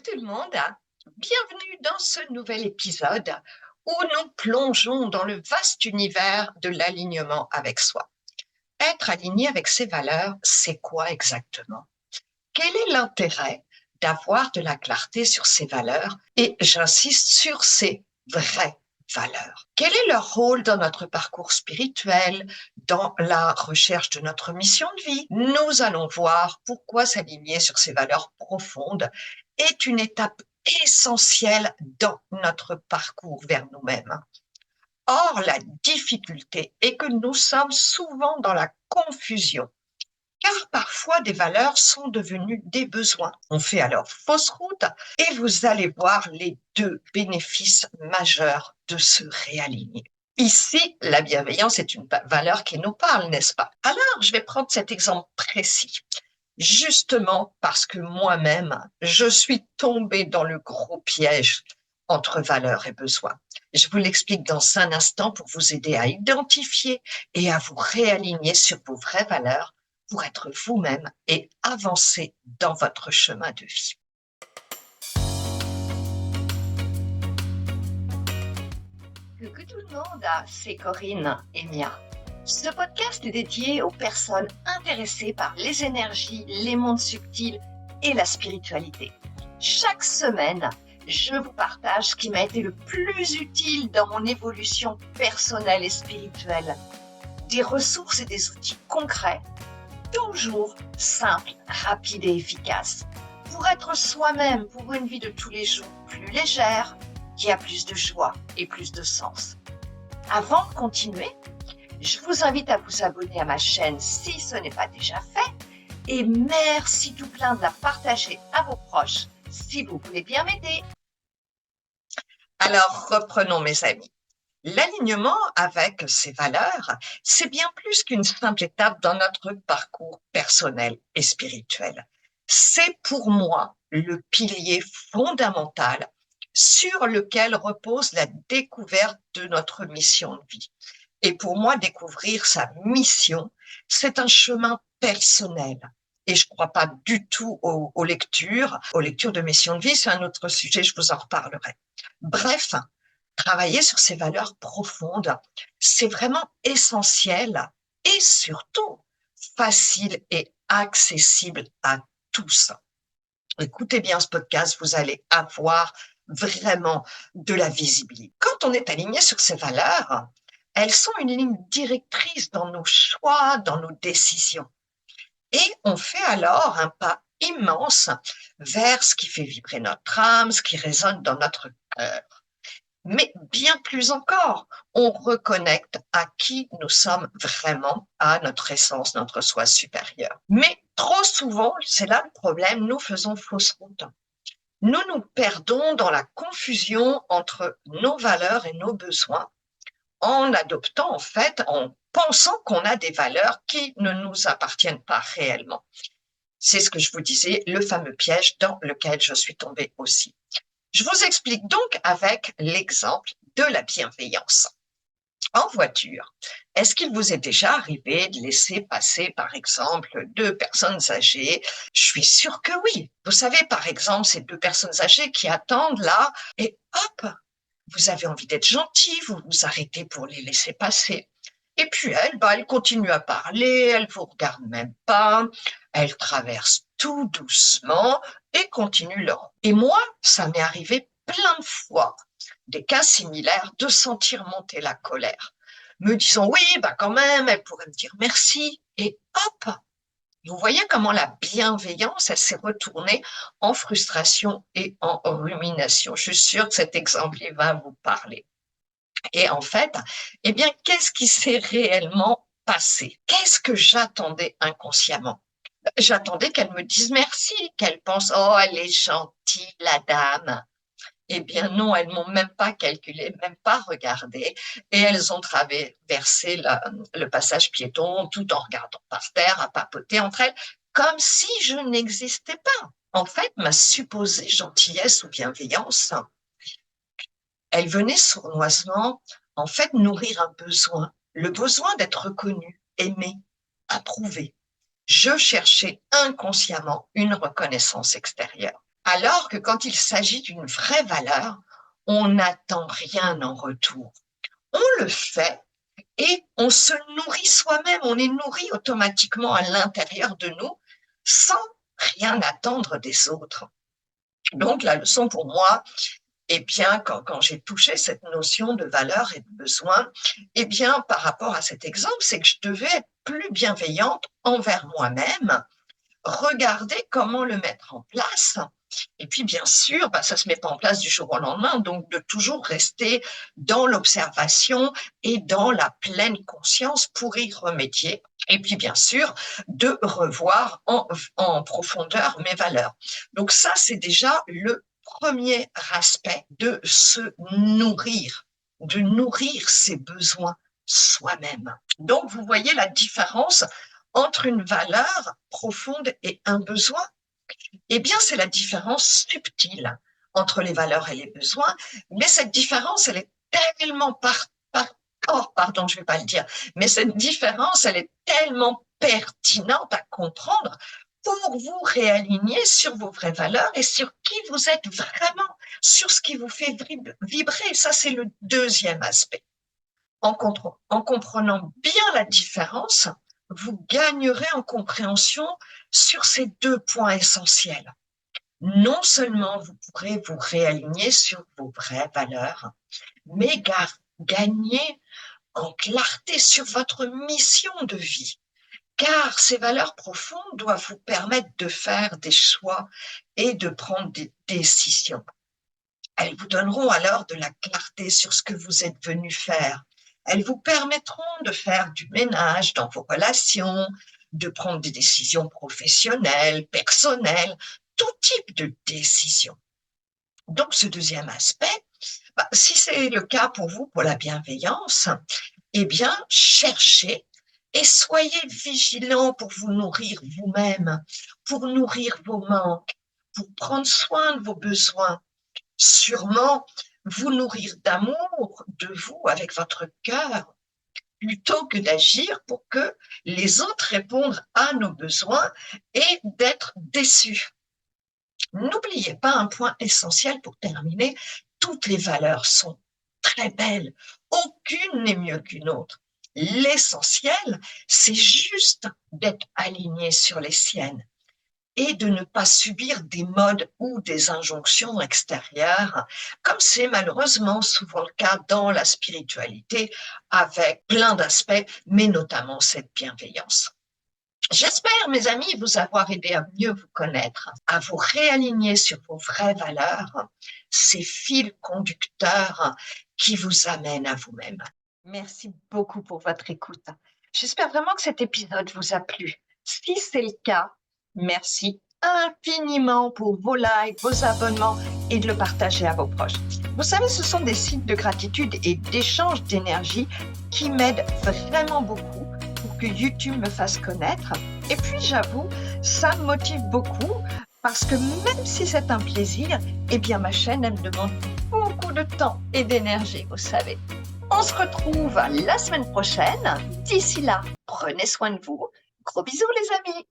tout le monde, bienvenue dans ce nouvel épisode où nous plongeons dans le vaste univers de l'alignement avec soi. Être aligné avec ses valeurs, c'est quoi exactement? Quel est l'intérêt d'avoir de la clarté sur ses valeurs et j'insiste sur ses vraies valeurs? Quel est leur rôle dans notre parcours spirituel, dans la recherche de notre mission de vie? Nous allons voir pourquoi s'aligner sur ces valeurs profondes est une étape essentielle dans notre parcours vers nous-mêmes. Or, la difficulté est que nous sommes souvent dans la confusion, car parfois des valeurs sont devenues des besoins. On fait alors fausse route et vous allez voir les deux bénéfices majeurs de se réaligner. Ici, la bienveillance est une valeur qui nous parle, n'est-ce pas? Alors, je vais prendre cet exemple précis. Justement parce que moi-même, je suis tombée dans le gros piège entre valeurs et besoins. Je vous l'explique dans un instant pour vous aider à identifier et à vous réaligner sur vos vraies valeurs pour être vous-même et avancer dans votre chemin de vie. Coucou tout le monde, c'est Corinne et Mia. Ce podcast est dédié aux personnes intéressées par les énergies, les mondes subtils et la spiritualité. Chaque semaine, je vous partage ce qui m'a été le plus utile dans mon évolution personnelle et spirituelle. Des ressources et des outils concrets, toujours simples, rapides et efficaces, pour être soi-même pour une vie de tous les jours plus légère, qui a plus de joie et plus de sens. Avant de continuer, je vous invite à vous abonner à ma chaîne si ce n'est pas déjà fait et merci tout plein de la partager à vos proches si vous voulez bien m'aider. Alors reprenons mes amis. L'alignement avec ses valeurs, c'est bien plus qu'une simple étape dans notre parcours personnel et spirituel. C'est pour moi le pilier fondamental sur lequel repose la découverte de notre mission de vie. Et pour moi, découvrir sa mission, c'est un chemin personnel. Et je ne crois pas du tout aux lectures de mission de vie, c'est un autre sujet, je vous en reparlerai. Bref, travailler sur ces valeurs profondes, c'est vraiment essentiel et surtout facile et accessible à tous. Écoutez bien ce podcast, vous allez avoir vraiment de la visibilité. Quand on est aligné sur ces valeurs, elles sont une ligne directrice dans nos choix, dans nos décisions. Et on fait alors un pas immense vers ce qui fait vibrer notre âme, ce qui résonne dans notre cœur. Mais bien plus encore, on reconnecte à qui nous sommes vraiment, à notre essence, notre soi supérieur. Mais trop souvent, c'est là le problème, nous faisons fausse route. Nous nous perdons dans la confusion entre nos valeurs et nos besoins en adoptant, en fait, en pensant qu'on a des valeurs qui ne nous appartiennent pas réellement. C'est ce que je vous disais, le fameux piège dans lequel je suis tombée aussi. Je vous explique donc avec l'exemple de la bienveillance. En voiture, est-ce qu'il vous est déjà arrivé de laisser passer, par exemple, deux personnes âgées? Je suis sûre que oui. Vous savez, par exemple, ces deux personnes âgées qui attendent là, et hop, vous avez envie d'être gentil, vous vous arrêtez pour les laisser passer. Et puis elle continue à parler, elle vous regarde même pas, elle traverse tout doucement et continue leur route. Et moi, ça m'est arrivé plein de fois, des cas similaires, de sentir monter la colère, me disant oui, quand même, elle pourrait me dire merci, et hop, vous voyez comment la bienveillance, elle s'est retournée en frustration et en rumination. Je suis sûre que cet exemple, il va vous parler. Et en fait, eh bien, qu'est-ce qui s'est réellement passé? Qu'est-ce que j'attendais inconsciemment? J'attendais qu'elle me dise merci, qu'elle pense, oh, elle est gentille, la dame. Eh bien non, elles m'ont même pas calculé, même pas regardé, et elles ont traversé le passage piéton tout en regardant par terre, à papoter entre elles, comme si je n'existais pas. En fait, ma supposée gentillesse ou bienveillance, elle venait sournoisement, en fait, nourrir un besoin, le besoin d'être reconnu, aimé, approuvé. Je cherchais inconsciemment une reconnaissance extérieure. Alors que quand il s'agit d'une vraie valeur, on n'attend rien en retour. On le fait et on se nourrit soi-même, on est nourri automatiquement à l'intérieur de nous sans rien attendre des autres. Donc la leçon pour moi, eh bien, quand j'ai touché cette notion de valeur et de besoin, eh bien, par rapport à cet exemple, c'est que je devais être plus bienveillante envers moi-même, regarder comment le mettre en place. Et puis, bien sûr, ça ne se met pas en place du jour au lendemain, donc de toujours rester dans l'observation et dans la pleine conscience pour y remédier. Et puis, bien sûr, de revoir en profondeur mes valeurs. Donc ça, c'est déjà le premier aspect de se nourrir, de nourrir ses besoins soi-même. Donc, vous voyez la différence entre une valeur profonde et un besoin? Eh bien, c'est la différence subtile entre les valeurs et les besoins, mais cette différence, elle est tellement pardon, je vais pas le dire, mais cette différence, elle est tellement pertinente à comprendre pour vous réaligner sur vos vraies valeurs et sur qui vous êtes vraiment, sur ce qui vous fait vibrer. Ça, c'est le deuxième aspect. En comprenant bien la différence, vous gagnerez en compréhension sur ces deux points essentiels. Non seulement vous pourrez vous réaligner sur vos vraies valeurs, mais gagner en clarté sur votre mission de vie. Car ces valeurs profondes doivent vous permettre de faire des choix et de prendre des décisions. Elles vous donneront alors de la clarté sur ce que vous êtes venu faire. Elles vous permettront de faire du ménage dans vos relations, de prendre des décisions professionnelles, personnelles, tout type de décision. Donc, ce deuxième aspect, si c'est le cas pour vous, pour la bienveillance, eh bien, cherchez et soyez vigilants pour vous nourrir vous-même, pour nourrir vos manques, pour prendre soin de vos besoins. Sûrement, vous nourrir d'amour de vous avec votre cœur, plutôt que d'agir pour que les autres répondent à nos besoins et d'être déçus. N'oubliez pas un point essentiel pour terminer, toutes les valeurs sont très belles, aucune n'est mieux qu'une autre. L'essentiel, c'est juste d'être aligné sur les siennes et de ne pas subir des modes ou des injonctions extérieures, comme c'est malheureusement souvent le cas dans la spiritualité, avec plein d'aspects, mais notamment cette bienveillance. J'espère, mes amis, vous avoir aidé à mieux vous connaître, à vous réaligner sur vos vraies valeurs, ces fils conducteurs qui vous amènent à vous-même. Merci beaucoup pour votre écoute. J'espère vraiment que cet épisode vous a plu. Si c'est le cas, merci infiniment pour vos likes, vos abonnements et de le partager à vos proches. Vous savez, ce sont des signes de gratitude et d'échange d'énergie qui m'aident vraiment beaucoup pour que YouTube me fasse connaître. Et puis, j'avoue, ça me motive beaucoup parce que même si c'est un plaisir, eh bien, ma chaîne, elle me demande beaucoup de temps et d'énergie, vous savez. On se retrouve la semaine prochaine. D'ici là, prenez soin de vous. Gros bisous, les amis.